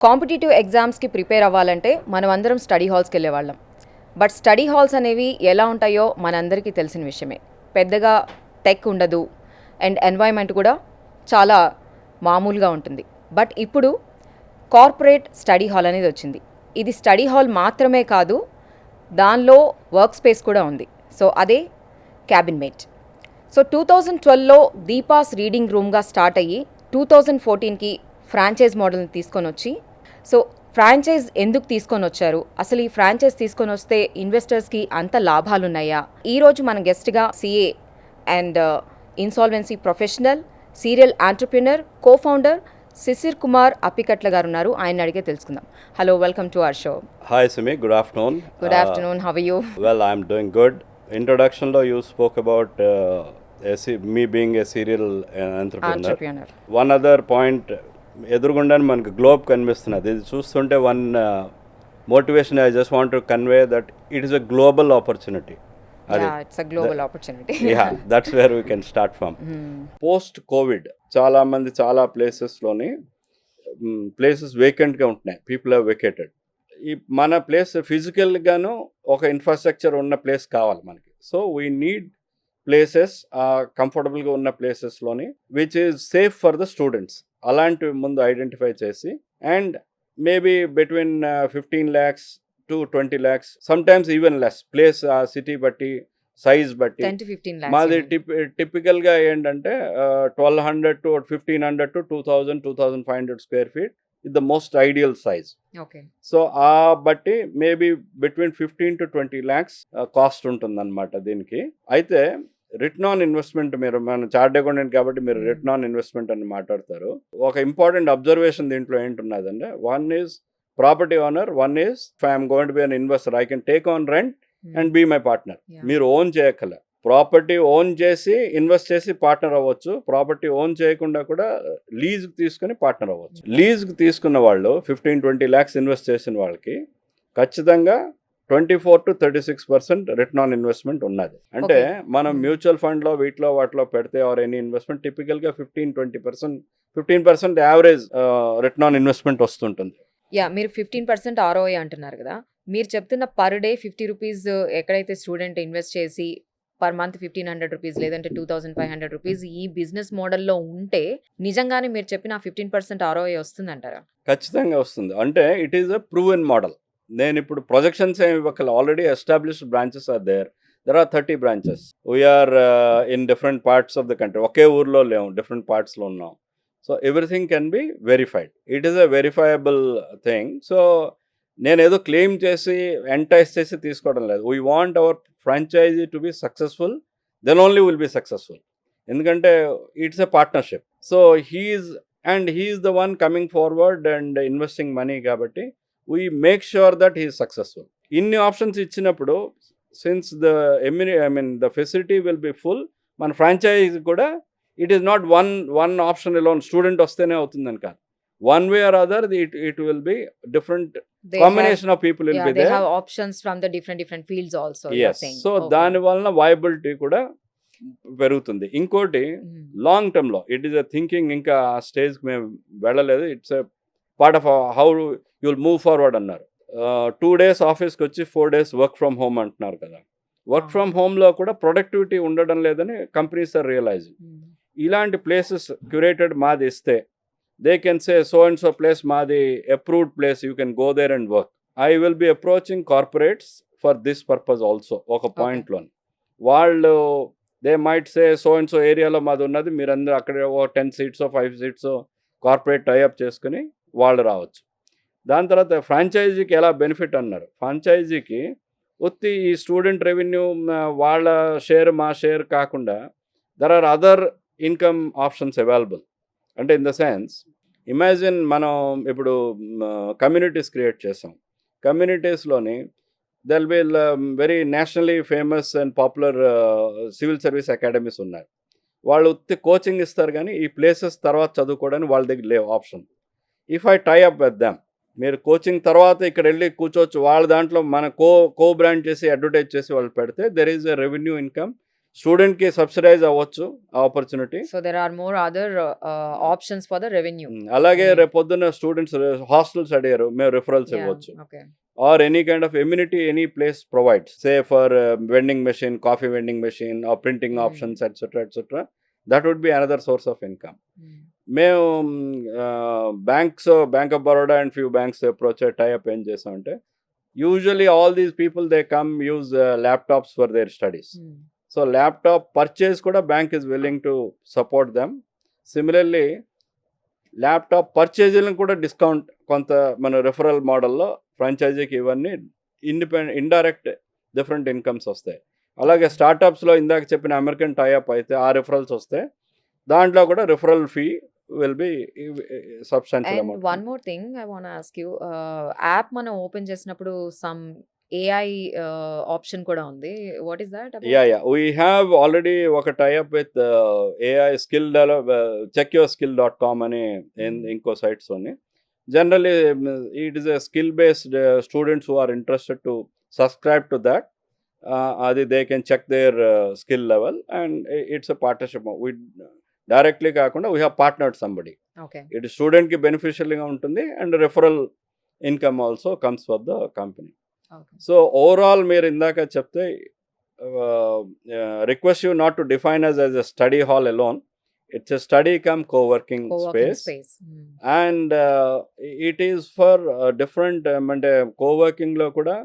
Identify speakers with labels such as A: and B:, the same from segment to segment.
A: Competitive ఎగ్జామ్స్కి prepare అవ్వాలంటే మనం అందరం స్టడీ హాల్స్కి వెళ్ళేవాళ్ళం. బట్ స్టడీ హాల్స్ అనేవి ఎలా ఉంటాయో మనందరికీ తెలిసిన విషయమే. పెద్దగా టెక్ ఉండదు అండ్ ఎన్వైర్న్మెంట్ కూడా చాలా మామూలుగా ఉంటుంది. బట్ ఇప్పుడు కార్పొరేట్ స్టడీ హాల్ అనేది వచ్చింది. ఇది స్టడీ హాల్ మాత్రమే కాదు, దానిలో వర్క్ స్పేస్ కూడా ఉంది. సో అదే క్యాబిన్ మేట్. సో 2012లో దీపాస్ రీడింగ్ రూమ్గా స్టార్ట్ అయ్యి 2014కి ఫ్రాంచైజ్ మోడల్ని తీసుకొని వచ్చి, సో ఫ్రాంచైజ్ ఎందుకు తీసుకొని వచ్చారు, అసలు ఈ ఫ్రాంచైజ్ తీసుకొని వస్తే ఇన్వెస్టర్స్కి అంత లాభాలు ఉన్నాయా? ఈరోజు మన గెస్ట్గా CA and insolvency professional, serial entrepreneur, co founder Shishir Kumar Appikatla గారు ఉన్నారు. ఆయన అడిగే తెలుసుకుందాం. Hello, welcome to our show.
B: Hi Sumi, good afternoon.
A: Good afternoon, how are you?
B: Well, I'm doing good. Introduction lo you spoke about me being a serial entrepreneur. One other point, ఎదురుగుండానే మనకు globe కనిపిస్తున్నది. ఇది చూస్తుంటే one motivation I just want to convey that it is a global opportunity.
A: It's a global opportunity.
B: That's where we can start from. Post Covid చాలా మంది చాలా ప్లేసెస్లోని places వేకెంట్గా ఉంటున్నాయి. People have vacated. ఈ మన ప్లేస్ ఫిజికల్గాను ఒక ఇన్ఫ్రాస్ట్రక్చర్ ఉన్న place కావాలి మనకి. సో వీ నీడ్ ప్లేసెస్, కంఫర్టబుల్గా ఉన్న ప్లేసెస్లోని which is safe for the students. అలాంటివి ముందు ఐడెంటిఫై చేసి, and maybe between 15 lakhs to 20 lakhs, sometimes even less, place ఆ సిటీ బట్టి, సైజ్ బట్టి.
A: 10 to 15 lakhs.
B: మాది టిపికల్గా ఏంటంటే 1200 to 1500 to 2000, 2500 square feet is the most ideal size.
A: Okay.
B: So ఆ బట్టి maybe between 15 to 20 lakhs cost ఉంటుందన్నమాట దీనికి. అయితే రిటర్న్ ఆన్ ఇన్వెస్ట్మెంట్, మీరు మన చార్ట్ అకౌంటెంట్ కాబట్టి మీరు రిటర్న్ ఆన్ ఇన్వెస్ట్మెంట్ అని మాట్లాడతారు. ఒక ఇంపార్టెంట్ అబ్జర్వేషన్ దీంట్లో ఏంటున్నదంటే, one is property owner, one is if I'm going to be an investor I can take on rent and be my partner. మీరు ఓన్ చేయక్కల, ప్రాపర్టీ ఓన్ చేసి ఇన్వెస్ట్ చేసి partner అవ్వచ్చు. ప్రాపర్టీ ఓన్ చేయకుండా కూడా లీజ్కి తీసుకుని పార్ట్నర్ అవ్వచ్చు. లీజ్కి తీసుకున్న వాళ్ళు 15-20 lakhs ఇన్వెస్ట్ చేసిన వాళ్ళకి ఖచ్చితంగా 24 to 36% రిటర్న్ ఆన్ ఇన్వెస్ట్మెంట్ ఉన్నది. అంటే మనం మ్యూచువల్ ఫండ్లో వీటిలో వాటిలో పెడితే ఆర్ ఎనీ ఇన్వెస్ట్మెంట్ టిపికల్గా 15% యావరేజ్ రిటర్న్ ఆన్ ఇన్వెస్ట్మెంట్ వస్తుంటుంది.
A: మీరు 15% ROI అంటున్నారు కదా, మీరు చెప్తున్న పర్ డే 50 రూపీస్ ఎక్కడైతే స్టూడెంట్ ఇన్వెస్ట్ చేసి పర్ మంత్ 1500 రూపీస్ లేదంటే 2500 రూపీస్ ఈ బిజినెస్ మోడల్లో ఉంటే నిజంగానే మీరు చెప్పిన 15% ROI వస్తుందంటారా?
B: ఖచ్చితంగా వస్తుంది. అంటే it is a proven model. నేను ఇప్పుడు ప్రొజెక్షన్స్ ఏమి ఇవ్వకల, already established branches are there. There are 30 branches. We are in different parts of the country. ఒకే ఊర్లో లేవు, డిఫరెంట్ పార్ట్స్లో ఉన్నాం. So everything can be verified. It is a verifiable thing. So నేను ఏదో క్లెయిమ్ చేసి ఎంటైజ్ చేసి తీసుకోవడం లేదు. We want our franchisee to be successful, then only will be successful. ఎందుకంటే it's a partnership. So he's the one coming forward and investing money కాబట్టి we make sure that he is successful. ఇన్ని options ఇచ్చినప్పుడు, since the facility will be full, మన franchise కూడా it is not one option alone, student వస్తేనే అవుతుందని కాదు. One way or other it will be different combination of people will be
A: they
B: there.
A: have options from the different fields also.
B: Yes. So దాని వలన viability కూడా పెరుగుతుంది. ఇంకోటి long టర్మ్లో it is a thinking, ఇంకా ఆ స్టేజ్కి మేము వెళ్ళలేదు. It's a part of how you will move forward అన్నారు. 2 days ఆఫీస్కి వచ్చి 4 days వర్క్ ఫ్రమ్ హోమ్ అంటున్నారు కదా. వర్క్ ఫ్రమ్ హోమ్లో కూడా ప్రొడక్టివిటీ ఉండడం లేదని కంపెనీస్ ఆర్ రియలైజింగ్. ఇలాంటి ప్లేసెస్ క్యూరేటెడ్ మాది ఇస్తే they can say so and so place మాది approved place, you can go there and work. I will be approaching corporates for this purpose also. ఒక పాయింట్లోని వాళ్ళు they might say so and so ఏరియాలో మాది ఉన్నది, మీరందరూ అక్కడ 10 seats 5 seats కార్పొరేట్ టైఅప్ చేసుకుని వాళ్ళు రావచ్చు. దాని తర్వాత ఫ్రాంచైజీకి ఎలా బెనిఫిట్ అన్నారు. ఫ్రాంచైజీకి ఒత్తి ఈ స్టూడెంట్ రెవెన్యూ వాళ్ళ షేర్ మా షేర్ కాకుండా there are other income options available. అంటే ఇన్ ద సెన్స్, ఇమాజిన్ మనం ఇప్పుడు కమ్యూనిటీస్ క్రియేట్ చేసాం. కమ్యూనిటీస్లోని they'll be very nationally famous and popular civil service academies ఉన్నారు. వాళ్ళు ఉత్తి కోచింగ్ ఇస్తారు కానీ ఈ ప్లేసెస్ తర్వాత చదువుకోవడానికి వాళ్ళ దగ్గర లేవు option. If I tie up with them, మీరు కోచింగ్ తర్వాత ఇక్కడ వెళ్ళి కూర్చోవచ్చు. వాళ్ళ దాంట్లో మన కో బ్రాండ్ చేసి అడ్వర్టైజ్ చేసి వాళ్ళు పెడితే there is a revenue income స్టూడెంట్కి సబ్సిడైజ్ అవ్వచ్చు ఆ opportunity.
A: So there are more other options for the revenue.
B: అలాగే రేపు పొద్దున్న స్టూడెంట్స్ హాస్టల్స్ అడిగారు, మేము రిఫరల్స్ ఇవ్వచ్చు.
A: Okay.
B: Or any kind of amenity any place provides, say for vending machine, coffee vending machine, or printing options, etc., etc. That would be another source of income. మేము bank of Baroda and few banks approach tie up ఏం చేసామంటే, usually all these people they come use laptops for their studies. So laptop purchase కూడా bank is willing to support them. Similarly laptop పర్చేజీలను కూడా discount కొంత మన referral మోడల్లో ఫ్రాంచైజీకి ఇవన్నీ indirect different incomes వస్తాయి. అలాగే స్టార్టప్స్లో ఇందాక చెప్పిన అమెరికన్ టైఅప్ అయితే ఆ రిఫరల్స్ వస్తాయి, దాంట్లో కూడా referral fee will be substantial
A: and
B: amount.
A: One more thing I want ask you, app మనం ఓపెన్ చేసినప్పుడు సమ్ AI ఆప్షన్ కూడా ఉంది. What is that?
B: Yeah we have already ఒక tie up with AI skill develop, checkyourskill.com అని ఇంకో sites ఉన్నాయి. Generally, it is a skill-based students who are interested to subscribe to that. They can check their skill level, and it's a partnership. We directly కాకుండా we have partnered somebody.
A: Okay.
B: It is student కి beneficial గా ఉంటుంది, and referral income also comes for the company.
A: Okay.
B: So overall, మీరు ఇందాక చెప్తే request you not to define us as a study hall alone. It's a study come co-working space. And it is for different అంటే కోవర్కింగ్లో కూడా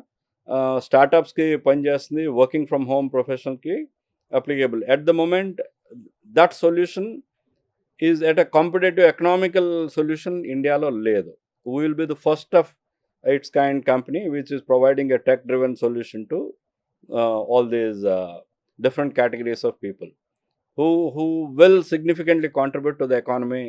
B: స్టార్టప్స్కి పనిచేస్తుంది, working from home ప్రొఫెషనల్కి applicable. At the moment that solution is at a competitive economical solution ఇండియాలో లేదు. We will be the first of its kind company which is providing a tech driven solution to all these different categories of people who will significantly contribute to the economy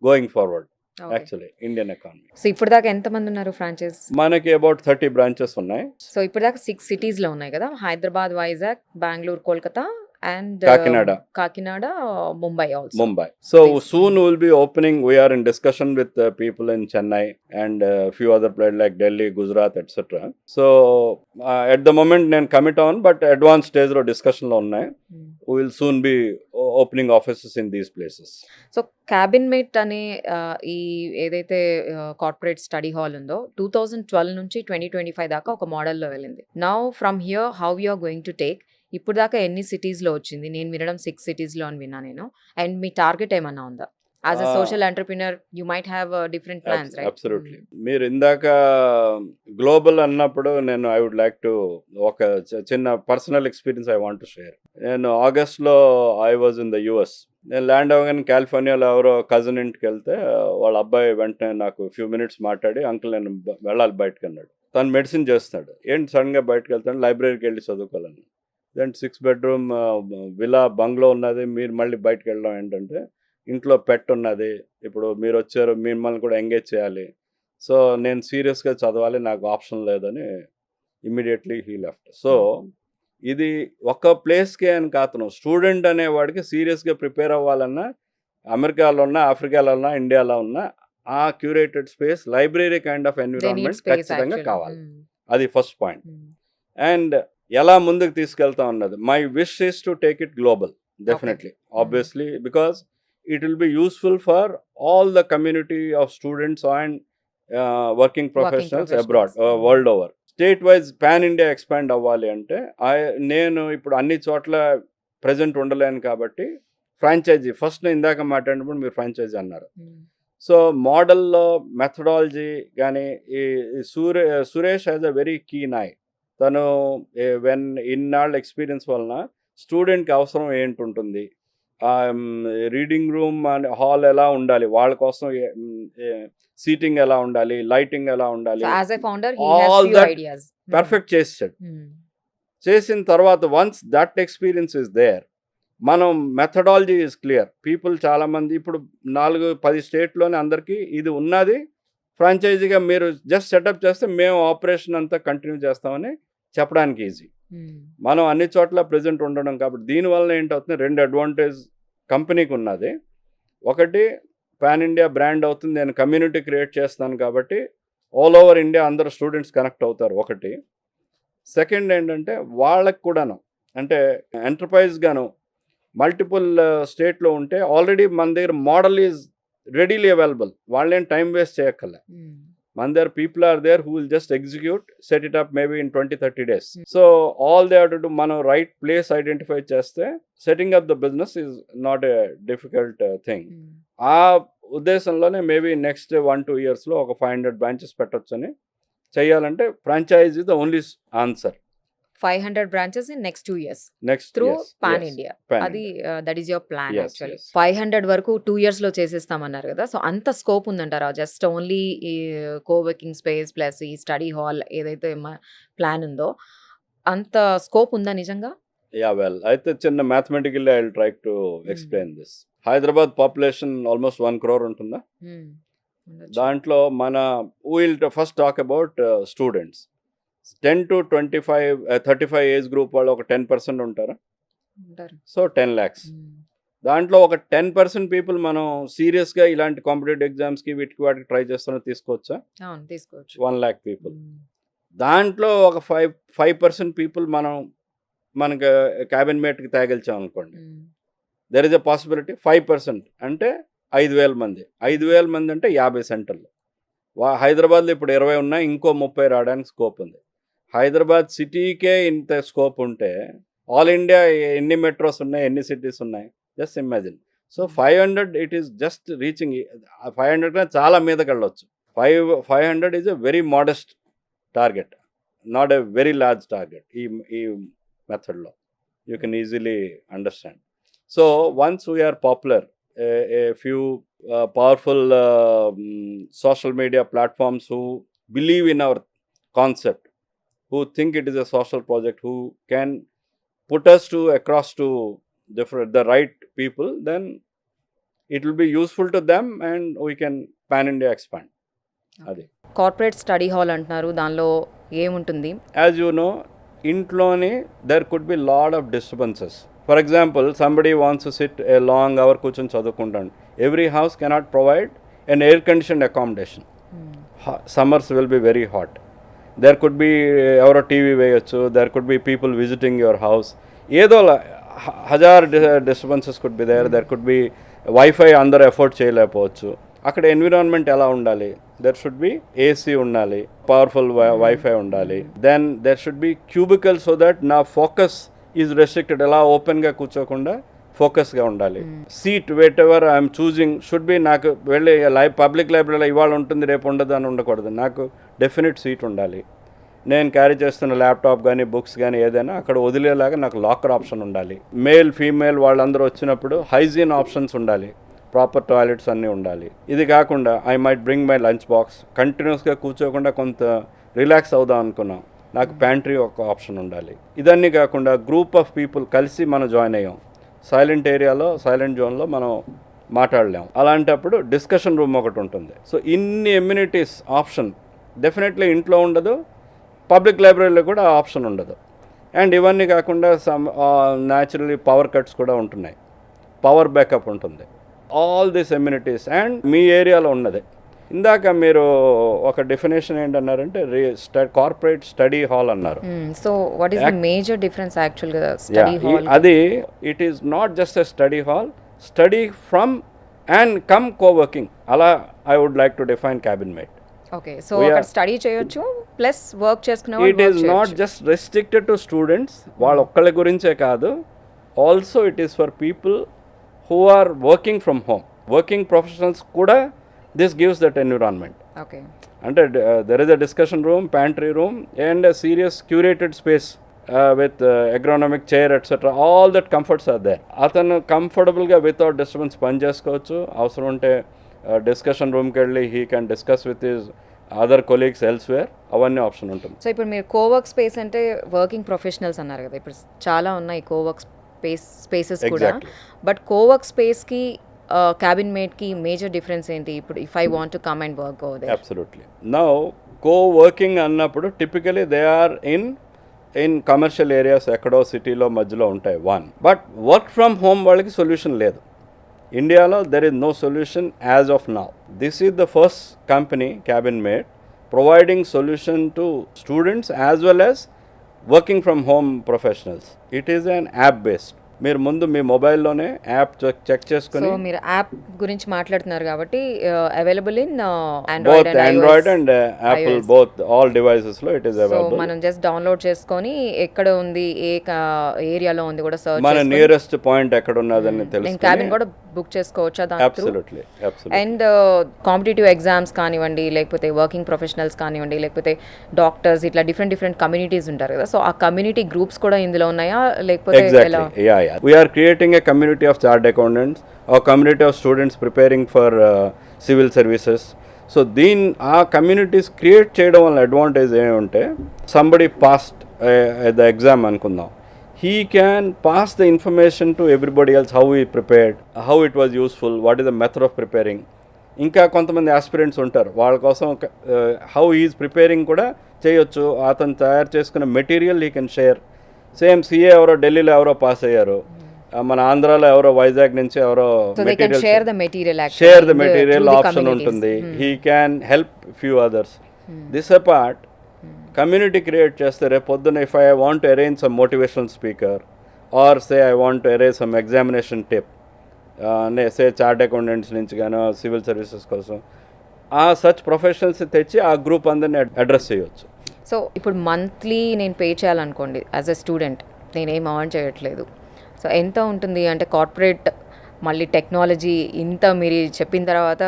B: going forward.
A: Okay.
B: Actually, Indian economy.
A: So ఇప్పుడు దాకా ఎంతమంది ఉన్నారు franchise?
B: మనకి about 30 branches ఉన్నాయి.
A: So ఇప్పుడు దాకా 6 cities లో ఉన్నాయి కదా, Hyderabad, Vizag, Bengaluru, Kolkata and Kakinada, Mumbai also.
B: Mumbai. So soon we will be opening. We are in discussion with people in Chennai and few other places like Delhi, Gujarat, etc. So at the moment నేను commit on, but advanced stage లో discussion లో ఉన్నాయి. We will soon be opening offices in these places.
A: So cabin mate అనే ఈ ఏదైతే corporate study hall ఉందో 2012 నుంచి 2025 దాకా ఒక మోడల్లో వెళ్ళింది. Now from here how you are going to take? ఇప్పుడు దాకా ఎన్ని సిటీస్లో వచ్చింది? నేను వినడం 6 cities అని విన్నా నేను. అండ్ మీ టార్గెట్ ఏమన్నా ఉందా? As a social entrepreneur you might have different plans, right?
B: Absolutely. మీరు ఇందాక గ్లోబల్ అన్నప్పుడు నేను ఐ వుడ్ లైక్ టు ఒక చిన్న personal experience I want to share. నేను ఆగస్ట్లో I was in the US. నేను ల్యాండ్ అవ్వగానే కాలిఫోర్నియాలో ఎవరో కజిన్ ఇంటికి వెళ్తే వాళ్ళ అబ్బాయి వెంటనే నాకు ఫ్యూ మినిట్స్ మాట్లాడి, అంకుల్ నేను వెళ్ళాలి బయటకు అన్నాడు. తను మెడిసిన్ చేస్తున్నాడు. ఏంటి సడన్గా బయటకు వెళ్తాను? లైబ్రరీకి వెళ్ళి చదువుకోవాలని. దెన్ 6 bedroom విలా బంగ్లో ఉన్నది, మీరు మళ్ళీ బయటకు వెళ్ళడం ఏంటంటే ఇంట్లో పెట్ ఉన్నది, ఇప్పుడు మీరు వచ్చారు, మిమ్మల్ని కూడా ఎంగేజ్ చేయాలి, సో నేను సీరియస్గా చదవాలి, నాకు ఆప్షన్ లేదని ఇమ్మీడియట్లీ హీ లెఫ్ట్. సో ఇది ఒక ప్లేస్కే అని కాదు, స్టూడెంట్ అనేవాడికి సీరియస్గా ప్రిపేర్ అవ్వాలన్నా అమెరికాలో ఉన్నా, ఆఫ్రికాలో ఉన్నా, ఇండియాలో ఉన్నా ఆ curated space, library kind of environment ఖచ్చితంగా కావాలి. అది ఫస్ట్ పాయింట్. అండ్ ఎలా ముందుకు తీసుకెళ్తా ఉన్నది, my wish is to take it global definitely, obviously, because it will be useful for all the community of students and working professionals abroad, world over. State wise pan India expand అవ్వాలి అంటే నేను ఇప్పుడు అన్ని చోట్ల present ఉండలేను కాబట్టి franchise first ఇందాక మాట్లాడినప్పుడు మీరు ఫ్రాంచైజీ అన్నారు. సో మోడల్లో మెథడాలజీ కానీ ఈ Suresh has a very keen I. తను వెన్ ఇన్నాళ్ళ ఎక్స్పీరియన్స్ వలన స్టూడెంట్కి అవసరం ఏంటుంటుంది, రీడింగ్ రూమ్ అండ్ హాల్ ఎలా ఉండాలి, వాళ్ళ కోసం సీటింగ్ ఎలా ఉండాలి, లైటింగ్ ఎలా ఉండాలి, ఆల్ దట్ పర్ఫెక్ట్ చేసాడు. చేసిన తర్వాత once that experience is there, మనం మెథడాలజీ ఈజ్ క్లియర్. పీపుల్ చాలామంది ఇప్పుడు 4-10 స్టేట్లోనే అందరికీ ఇది ఉన్నది. ఫ్రాంచైజీగా మీరు జస్ట్ సెటప్ చేస్తే మేము ఆపరేషన్ అంతా కంటిన్యూ చేస్తామని చెప్పడానికి ఈజీ. మనం అన్ని చోట్ల ప్రెజెంట్ ఉండడం కాబట్టి దీనివల్ల ఏంటవుతుంది, 2 అడ్వాంటేజ్ కంపెనీకి ఉన్నది. ఒకటి, పాన్ ఇండియా బ్రాండ్ అవుతుంది, నేను కమ్యూనిటీ క్రియేట్ చేస్తాను కాబట్టి ఆల్ ఓవర్ ఇండియా అందరు స్టూడెంట్స్ కనెక్ట్ అవుతారు ఒకటి. సెకండ్ ఏంటంటే వాళ్ళకి కూడాను అంటే ఎంటర్ప్రైజ్గాను మల్టిపుల్ స్టేట్లో ఉంటే ఆల్రెడీ మన దగ్గర మోడల్ ఈజ్ రెడీలీ అవైలబుల్. వాళ్ళేం టైం వేస్ట్ చేయక్కర్లే. మన దగ్గర people are there who will just execute, set it up maybe in 20-30 days. So all they have to do, మనం రైట్ ప్లేస్ ఐడెంటిఫై చేస్తే setting up the business is not a difficult thing. ఆ ఉద్దేశంలోనే maybe next 1-2 yearsలో ఒక 500 branches పెట్టొచ్చని చేయాలంటే franchise is the only answer.
A: 500 branches in next 2 years
B: next
A: through pan India. అది that is your plan actually. 500 వరకు 2 years లో చేసేస్తామన్నారు కదా, so అంత scope ఉందంటారా? జస్ట్ ఓన్లీ ఈ కోవర్కింగ్ స్పేస్ ప్లస్ ఈ స్టడీ హాల్ ఏదైతే ప్లాన్ ఉందో అంత స్కోప్ ఉందా నిజంగా?
B: యా వెల్, అయితే చిన్న mathematically I will try to explain this. Hyderabad population almost 1 crore ఉంటుందా? దాంట్లో మన will first talk about students. 10 to 25 35 age group వాళ్ళు ఒక 10% ఉంటారా? So 10 lakhs. దాంట్లో ఒక 10% పీపుల్ మనం సీరియస్గా ఇలాంటి కాంపిటేటివ్ ఎగ్జామ్స్కి వీటికి వాటికి ట్రై చేస్తున్నా తీసుకోవచ్చా?
A: తీసుకోవచ్చు.
B: 1 lakh పీపుల్. దాంట్లో ఒక 5% పీపుల్ మనకి క్యాబిన్ మేట్కి తేగలిచాం అనుకోండి. దెర్ ఇస్ ఎ పాసిబిలిటీ 5% అంటే 5,000 మంది. 5,000 మంది అంటే 50 సెంటర్లు. హైదరాబాద్లో ఇప్పుడు 20 ఉన్నాయి, ఇంకో 30 రావడానికి స్కోప్ ఉంది. హైదరాబాద్ సిటీకే ఇంత స్కోప్ ఉంటే ఆల్ ఇండియా ఎన్ని మెట్రోస్ ఉన్నాయి, ఎన్ని సిటీస్ ఉన్నాయి? Just imagine. So 500 it is just reaching. 500 కన్నా చాలా మీదకి వెళ్ళొచ్చు. 500 is a very modest target, not a very large target. ఈ మెథడ్లో you can easily understand. So once we are popular, a few powerful social media platforms who believe in our concept, who think it is a social project, who can put us across to the right people, then it will be useful to them and we can pan India expand. Adi
A: corporate study hall అంటున్నారు, దానిలో ఏముంటుంది?
B: As you know, ఇంట్లోనే there could be lot of disturbances. For example, somebody wants to sit a long hour కూర్చొని చదువుకుంటాను. Every house cannot provide an air conditioned accommodation. Summers will be very hot. There could be ఎవరో TV వేయచ్చు, there could be people visiting your house. ఏదో 1000 disturbances could be there. There could be wifi అందరూ afford చేయలేకపోవచ్చు. అక్కడ environment ఎలా ఉండాలి? There should be AC ఉండాలి, powerful wifi ఉండాలి. Then there should be cubicle so that నా ఫోకస్ ఈజ్ రెస్ట్రిక్టెడ్. ఎలా ఓపెన్గా కూర్చోకుండా ఫోకస్గా ఉండాలి. Seat whatever I'm choosing should be, నాకు వెళ్ళి పబ్లిక్ లైబ్రరీలో ఇవాళ ఉంటుంది రేపు ఉండదు అని ఉండకూడదు. నాకు డెఫినెట్ సీట్ ఉండాలి. నేను క్యారీ చేస్తున్న ల్యాప్టాప్ కానీ బుక్స్ కానీ ఏదైనా అక్కడ వదిలేలాగా నాకు లాకర్ ఆప్షన్ ఉండాలి. మేల్ ఫీమేల్ వాళ్ళందరూ వచ్చినప్పుడు హైజీన్ ఆప్షన్స్ ఉండాలి, ప్రాపర్ టాయిలెట్స్ అన్నీ ఉండాలి. ఇది కాకుండా I might bring my lunch box. కంటిన్యూస్గా కూర్చోకుండా కొంత రిలాక్స్ అవుదాం అనుకున్నాం, నాకు ప్యాంట్రీ ఒక ఆప్షన్ ఉండాలి. ఇదన్నీ కాకుండా గ్రూప్ ఆఫ్ పీపుల్ కలిసి మనం జాయిన్ అయ్యాం, సైలెంట్ ఏరియాలో సైలెంట్ జోన్లో మనం మాట్లాడలేం. అలాంటప్పుడు డిస్కషన్ రూమ్ ఒకటి ఉంటుంది. సో ఇన్ని ఎమ్యూనిటీస్ ఆప్షన్ డెఫినెట్లీ ఇంట్లో ఉండదు, పబ్లిక్ లైబ్రరీలో కూడా ఆప్షన్ ఉండదు. అండ్ ఇవన్నీ కాకుండా న్యాచురలీ పవర్ కట్స్ కూడా ఉంటున్నాయి, పవర్ బ్యాకప్ ఉంటుంది. ఆల్ దిస్ ఎమ్యూనిటీస్ అండ్ మీ ఏరియాలో ఉన్నది. ఇందాక మీరు ఒక డెఫినేషన్ ఏంటన్నారంటే కార్పొరేట్ స్టడీ హాల్ అన్నారు.
A: So what is the major difference యాక్చువల్గా స్టడీ హాల్?
B: అది it is not just a study hall, study from and cum coworking. అలా I would like to define cabin mate.
A: Okay, so అక్కడ స్టడీ చేయొచ్చు plus work చేసుకునే.
B: It is not just restricted to students, వాళ్ళ ఒక్కళ్ళ గురించే కాదు. Also it is for people who are working from home, working professionals kuda this gives that environment.
A: Okay,
B: and there is a discussion room, pantry room and a serious curated space with ergonomic chair etc. all that comforts are there. Athanu comfortable ga without disturbance pan chesukochu. Avasaram unte discussion room ki velli he can discuss with his other colleagues elsewhere, అవన్నీ option ఉంటుంది.
A: So ఇప్పుడు మీరు cowork space అంటే working professionals అన్నారు కదా, ఇప్పుడు చాలా ఉన్నాయి కోవర్క్ స్పేసెస్ కూడా. బట్ కోవర్క్ స్పేస్కి క్యాబిన్ మేట్కి మేజర్ డిఫరెన్స్ ఏంటి? ఇప్పుడు if I want to come and work over there.
B: Absolutely. Now coworking అన్నప్పుడు typically they are in commercial areas, ఎక్కడో సిటీలో మధ్యలో ఉంటాయి one. But work from home వాళ్ళకి సొల్యూషన్ లేదు ఇండియాలో. There is no solution as of now. This is the first company cabin mate providing solution to students as well as working from home professionals, it is an app based. మీరు ముందు మీ మొబైల్లోనే app check
A: so
B: చేసుకుని
A: మీరు app గురించి మాట్లాడుతున్నారు కాబట్టి available in
B: both Android and Apple,
A: iOS.
B: Both all డివైసెస్లో ఇట్ ఈస్
A: సో
B: అవైలబుల్.
A: మనం జస్ట్ డౌన్లోడ్ చేసుకొని ఎక్కడ ఉంది, ఏ ఏరియాలో ఉంది కూడా సర్చ్
B: మన నియరెస్ట్ పాయింట్ ఎక్కడ ఉన్నదని
A: నేను
B: తెలుసుకుని
A: క్యాబిన్ కూడా బుక్ చేసుకోవచ్చా దాని through?
B: Absolutely
A: and competitive exams కానివ్వండి, లేకపోతే వర్కింగ్ ప్రొఫెషనల్స్ కానివ్వండి, లేకపోతే డాక్టర్స్, ఇట్లా డిఫరెంట్ కమ్యూనిటీస్ ఉంటారు కదా, సో ఆ కమ్యూనిటీ గ్రూప్స్ కూడా ఇందులో ఉన్నాయా లేకపోతే ఎలా?
B: Exactly. Yeah. We are creating a community of chartered accountants, a community of students preparing for civil services. So ఆ కమ్యూనిటీస్ క్రియేట్ చేయడం వల్ల అడ్వాంటేజ్ ఏమంటే, సంబడి పాస్డ్ ద ఎగ్జామ్ అనుకుందాం, he can pass the information to everybody else, how he prepared, how it was useful, what is the method of preparing. ఇంకా కొంతమంది aspirants ఉంటారు, వాళ్ళ కోసం హౌ ఈజ్ ప్రిపేరింగ్ కూడా చేయొచ్చు. అతను తయారు చేసుకున్న material he can share. Same CA ఎవరో ఢిల్లీలో ఎవరో పాస్ అయ్యారు, మన ఆంధ్రాలో ఎవరో వైజాగ్ నుంచి ఎవరో
A: So they can share the material actually
B: share the
A: in the-
B: material
A: through the
B: option
A: communities.
B: ఉంటుంది. He can help few others. This apart community create చేస్తే రేపు పొద్దున్న if I want to arrange some motivational speaker or say I want to arrange some examination tip, say chart accountants నుంచి కానీ civil services కోసం ఆ such professionals తెచ్చి ఆ group అందరిని అడ్రస్ చేయొచ్చు.
A: సో ఇప్పుడు మంత్లీ నేను పే చేయాలనుకోండి యాజ్ ఎ స్టూడెంట్, నేనేం అర్న్ చేయట్లేదు, సో ఎంత ఉంటుంది అంటే కార్పొరేట్ మళ్ళీ టెక్నాలజీ ఇంత మీరు చెప్పిన తర్వాత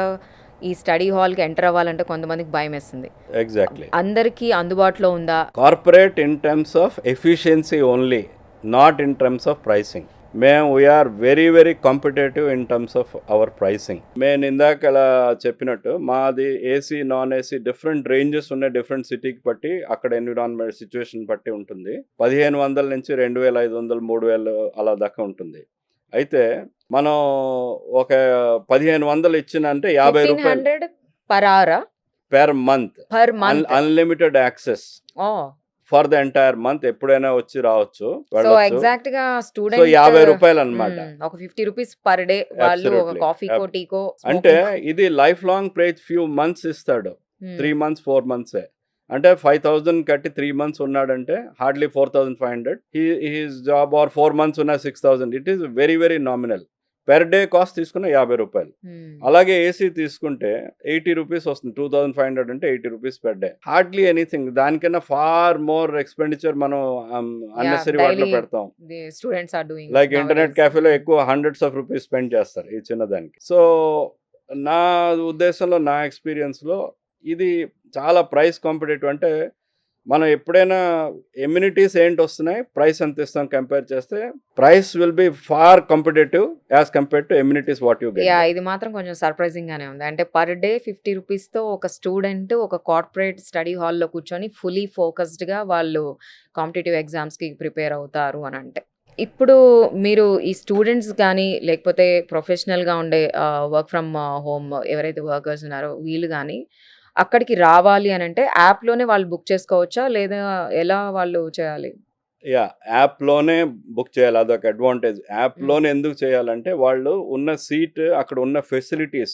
A: ఈ స్టడీ హాల్కి ఎంటర్ అవ్వాలంటే కొంతమందికి భయం వేస్తుంది.
B: ఎగ్జాక్ట్లీ.
A: అందరికీ అందుబాటులో ఉందా?
B: Corporate in terms of efficiency only, not in terms of pricing. We are very very competitive in terms of our pricing. నేను ఇందాక అలా చెప్పినట్టు మాది AC non AC different ranges ఉన్నాయి, డిఫరెంట్ సిటీకి బట్టి అక్కడ ఎన్విరాన్మెంట్ సిచ్యువేషన్ బట్టి ఉంటుంది. 1500 నుంచి 2500 3000 అలా దాకా ఉంటుంది. అయితే మనం ఒక 1500 ఇచ్చినంటే 50 రూపాయలు
A: 1500 per hour
B: per month,
A: per month.
B: Unlimited access for the entire month, ఎప్పుడైనా వచ్చి రావచ్చు,
A: సో
B: వెళ్ళొచ్చు.
A: ఎగ్జాక్ట్ గా
B: సో
A: స్టూడెంట్
B: 50 రూపాయలు అనమాట.
A: ఒక 50 రూపీస్ పర్ డే వాళ్ళు ఒక
B: Absolutely.
A: కాఫీకో టీకో
B: అంటే ఇది life long prize, few months ఇస్తాడు, 3 months 4 months. అంటే 5000 కట్టి 3 months ఉన్నాడంటే hardly 4500. He's job or 4 months ఉన్న 6000. It is very very nominal. Per day cost తీసుకున్న 50 రూపాయలు. అలాగే ఏసీ తీసుకుంటే 80 రూపీస్ వస్తుంది, 2500 అంటే 80 rupees per day. Hardly anything. దానికన్నా ఫార్ మోర్ ఎక్స్పెండిచర్ మనం అన్నెసరీ వాటిలో
A: daily
B: పెడతాం.
A: Student are doing
B: like internet క్యాఫేలో ఎక్కువ హండ్రెడ్స్ ఆఫ్ రూపీస్ స్పెండ్ చేస్తారు ఈ చిన్నదానికి. సో నా ఉద్దేశంలో, నా ఎక్స్పీరియన్స్లో ఇది చాలా ప్రైస్ కాంపిటేటివ్. అంటే మనం ఎప్పుడైనా ఎమ్యూనిటీస్ ఏంటి వస్తున్నాయి, ప్రైస్ ఎంత ఇస్తాం కంపేర్ చేస్తే, price will be far competitive as compare to amenities what you get.
A: ఇది మాత్రం కొంచెం సర్ప్రైజింగ్ గానే ఉంది. అంటే పర్ డే 50 రూపీస్ తో ఒక స్టూడెంట్ ఒక కార్పొరేట్ స్టడీ హాల్లో కూర్చొని ఫుల్లీ ఫోకస్డ్ గా వాళ్ళు కాంపిటేటివ్ ఎగ్జామ్స్ కి ప్రిపేర్ అవుతారు అని అంటే, ఇప్పుడు మీరు ఈ స్టూడెంట్స్ కానీ లేకపోతే ప్రొఫెషనల్గా ఉండే వర్క్ ఫ్రమ్ హోమ్ ఎవరైతే వర్కర్స్ ఉన్నారో వీళ్ళు కానీ అక్కడికి రావాలి అని అంటే యాప్లోనే వాళ్ళు బుక్ చేసుకోవచ్చా, లేదా ఎలా వాళ్ళు చేయాలి?
B: యాప్లోనే బుక్ చేయాలి, అదొక అడ్వాంటేజ్. యాప్లోనే ఎందుకు చేయాలంటే వాళ్ళు ఉన్న సీట్, అక్కడ ఉన్న ఫెసిలిటీస్,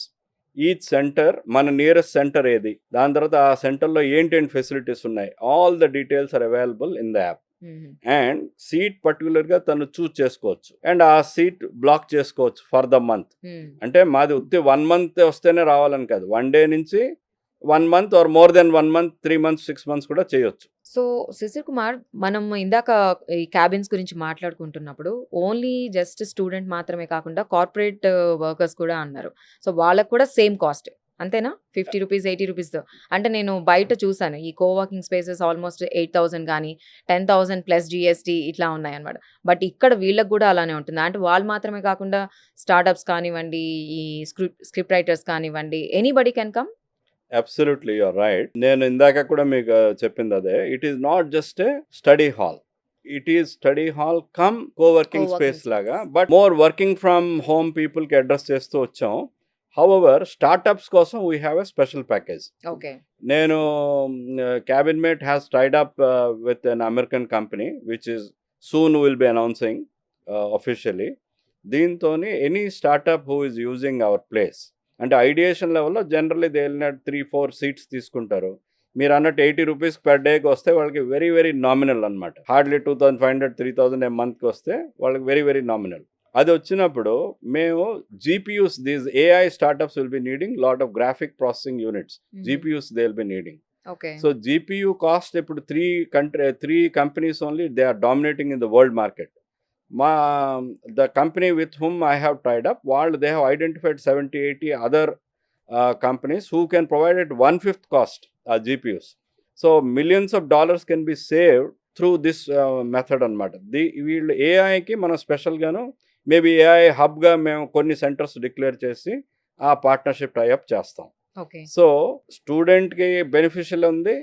B: ఈచ్ సెంటర్, మన నియరెస్ట్ సెంటర్ ఏది, దాని తర్వాత ఆ సెంటర్లో ఏంటేంటి ఫెసిలిటీస్ ఉన్నాయి, all the details are available in the app. And seat పర్టికులర్గా తను చూస్ చేసుకోవచ్చు అండ్ ఆ సీట్ బ్లాక్ చేసుకోవచ్చు ఫర్ ద మంత్. అంటే మాది ఉత్తి 1 month వస్తేనే రావాలని కాదు, 1 day నుంచి 1 month or more than 1 month, 3 months, 6 months కూడా చేయొచ్చు.
A: సో శిశిర్ కుమార్, మనం ఇందాక ఈ క్యాబిన్స్ గురించి మాట్లాడుకుంటున్నప్పుడు ఓన్లీ జస్ట్ స్టూడెంట్ మాత్రమే కాకుండా కార్పొరేట్ వర్కర్స్ కూడా అన్నారు. సో వాళ్ళకు కూడా సేమ్ కాస్ట్ అంతేనా? 50 రూపీస్ 80 రూపీస్తో. అంటే నేను బయట చూసాను ఈ కోవర్కింగ్ స్పేసెస్ ఆల్మోస్ట్ 8000 కానీ 10,000 ప్లస్ జిఎస్టీ ఇట్లా ఉన్నాయన్నమాట. బట్ ఇక్కడ వీళ్ళకి కూడా అలానే ఉంటుంది. అంటే వాళ్ళు మాత్రమే కాకుండా స్టార్టప్స్ కానివ్వండి, ఈ స్క్రిప్ట్ రైటర్స్ కానివ్వండి, anybody can come.
B: Absolutely, you're right. నేను ఇందాక కూడా మీకు చెప్పింది అదే. It is not just a study hall, it is study hall cum coworking space లాగా, but more working from home పీపుల్కి అడ్రస్ చేస్తూ వచ్చాం. హౌఎవర్ స్టార్టప్స్ కోసం we have a special package.
A: Okay.
B: నేను cabin mate has tied up with an American company which is soon will be announcing officially. దీంతో any startup who is using our place, అంటే ideation లెవెల్లో generally they will not 3-4 seats తీసుకుంటారు. మీరు అన్నట్టు 80 rupees per డేకి వస్తే వాళ్ళకి వెరీ వెరీ నామినల్ అనమాట. హార్డ్లీ 2500 3000 ఏ మంత్కి వస్తే వాళ్ళకి వెరీ వెరీ నామినల్. అది వచ్చినప్పుడు మేము GPUs, these AI startups will be needing lot of graphic processing units. GPUs they will B needing.
A: Okay.
B: So GPU cost ఇప్పుడు 3 companies only, they are dominating in the world market. The company with whom I have tied up, they have identified 70-80 other companies who can provide at 1/5 cost GPUs. So millions of dollars can be saved through this method అనమాట. వీళ్ళు ఏఐకి మనం స్పెషల్గాను maybe AI హబ్గా మేము కొన్ని centres declare చేసి ఆ partnership tie up చేస్తాం.
A: Okay.
B: So స్టూడెంట్కి బెనిఫిషియల్ ఉంది,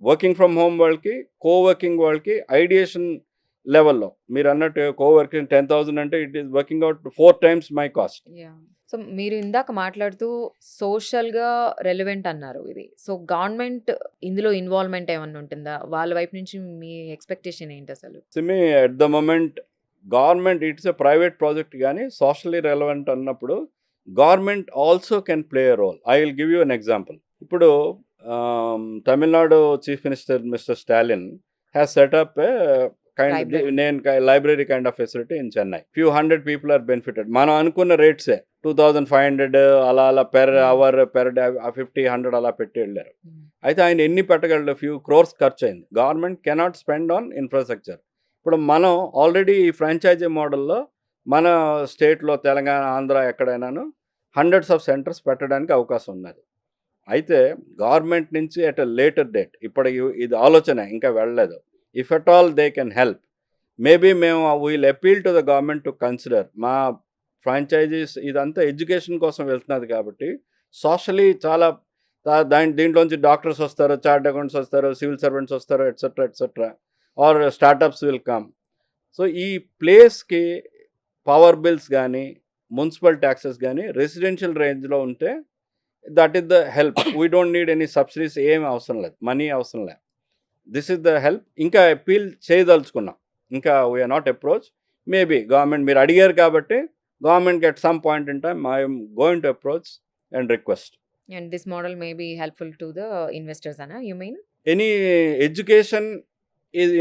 B: వర్కింగ్ ఫ్రమ్ హోమ్ వాళ్ళకి, కోవర్కింగ్ వాళ్ళకి, ఐడియేషన్ లెవెల్లో మీరు అన్నట్టు కోవర్కింగ్ 10,000 అంటే it is working out 4 times my cast.
A: So మీరు ఇందాక మాట్లాడుతూ సోషల్గా రెలవెంట్ అన్నారు ఇది. సో గవర్నమెంట్ ఇందులో ఇన్వాల్వ్మెంట్ ఏమన్నా ఉంటుందా? వాళ్ళ వైపు నుంచి మీ ఎక్స్పెక్టేషన్ ఏంటి అసలు?
B: సిమి at the moment government it's a private project, కానీ సోషల్లీ రెలవెంట్ అన్నప్పుడు government also can play a role. I will give you an example. ఇప్పుడు Tamil Nadu chief minister mister Stalin has set up library kind of facility in Chennai. Few 100 people are benefited. మనం అనుకున్న రేట్సే 2500 అలా per hour per day 50-100 అలా పెట్టి వెళ్ళారు. అయితే ఆయన ఎన్ని పెట్టగలడు? ఫ్యూ crores ఖర్చు అయింది. Government cannot spend on infrastructure. ఇప్పుడు మనం ఆల్రెడీ ఈ ఫ్రాంచైజీ మోడల్లో మన స్టేట్లో తెలంగాణ, ఆంధ్ర ఎక్కడైనాను హండ్రెడ్స్ ఆఫ్ సెంటర్స్ పెట్టడానికి అవకాశం ఉన్నది. అయితే గవర్నమెంట్ నుంచి ఎట్ ఎ లేటర్ డేట్, ఇప్పుడు ఇది ఆలోచన ఇంకా వెళ్ళలేదు. If at all they can help, maybe మేము we'll appeal to the government to consider. మా ఫ్రాంచైజీస్ ఇదంతా ఎడ్యుకేషన్ కోసం వెళ్తున్నది కాబట్టి సోషలీ చాలా దీంట్లోంచి డాక్టర్స్ వస్తారు, చార్ట్ అకౌంట్స్ వస్తారు, సివిల్ సర్వెంట్స్ వస్తారు, etcetera etcetera, or startups will come. So ఈ ప్లేస్కి పవర్ బిల్స్ కానీ మున్సిపల్ ట్యాక్సెస్ కానీ రెసిడెన్షియల్ రేంజ్లో ఉంటే that is the help. We don't need any subsidies, ఏమి అవసరం లేదు, మనీ అవసరం లేదు. This is the help. ఇంకా అపీల్ చేయదలుచుకున్నాం, ఇంకా we are not approach. Maybe government మీరు అడిగారు కాబట్టి గవర్నమెంట్కి at some point in time I'm going to approach and request.
A: And this model may be helpful to the investors, Anna, you mean?
B: Any education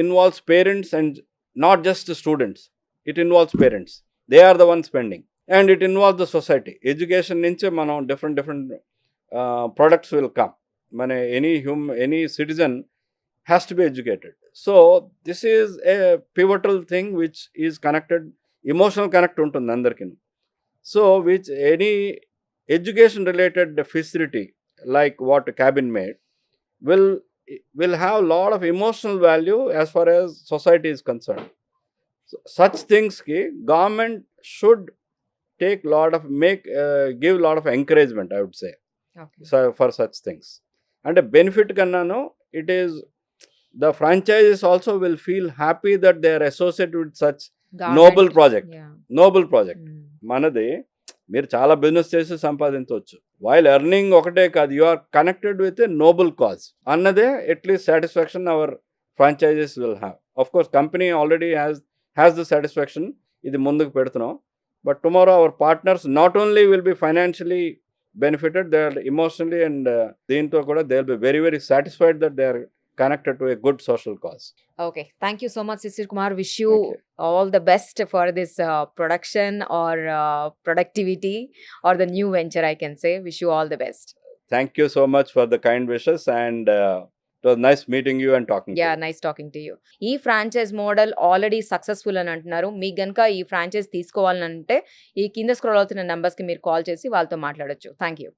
B: involves parents and not just the students. It involves parents. They are the ones spending. And it involves the society. Education nunche manam different products will come. Any citizen has to be educated. So this is a pivotal thing which is connected, emotional connect untundi andarki. So which any education related facility like what cabin made will have a lot of emotional value as far as society is concerned. So, such things ki government should take lot of give lot of encouragement, I would say.
A: Okay.
B: So for such things, and a benefit kannano, it is the franchises also will feel happy that they are associated with such noble project.
A: Yeah.
B: Noble project. Manade మీరు చాలా business చేసి సంపాదించవచ్చు. While earning ఒకటే కాదు, you are connected with a noble cause అన్నదే at least satisfaction our franchisees will have. Of course company already has the satisfaction, ఇది ముందుకు పెడుతున్నాం. But tomorrow our partners not only will be financially benefited, they are emotionally and దీంతో కూడా they will be very very satisfied that they are connected to a good social cause.
A: Okay, thank you so much, Sisir Kumar. Wish you
B: Thank you.
A: all the best for this production or productivity or the new venture, I can say. Wish you all the best.
B: Thank you so much for the kind wishes, and it was nice meeting you and talking to
A: Yeah,
B: you.
A: nice talking to you. ఈ franchise model already successful అని అంటున్నారు. మీకు గనుక ఈ franchise తీసుకోవాలని అంటే ఈ కింద స్క్రోల్ అవుతున్న నెంబర్స్కి మీరు కాల్ చేసి వాళ్ళతో మాట్లాడొచ్చు. Thank you.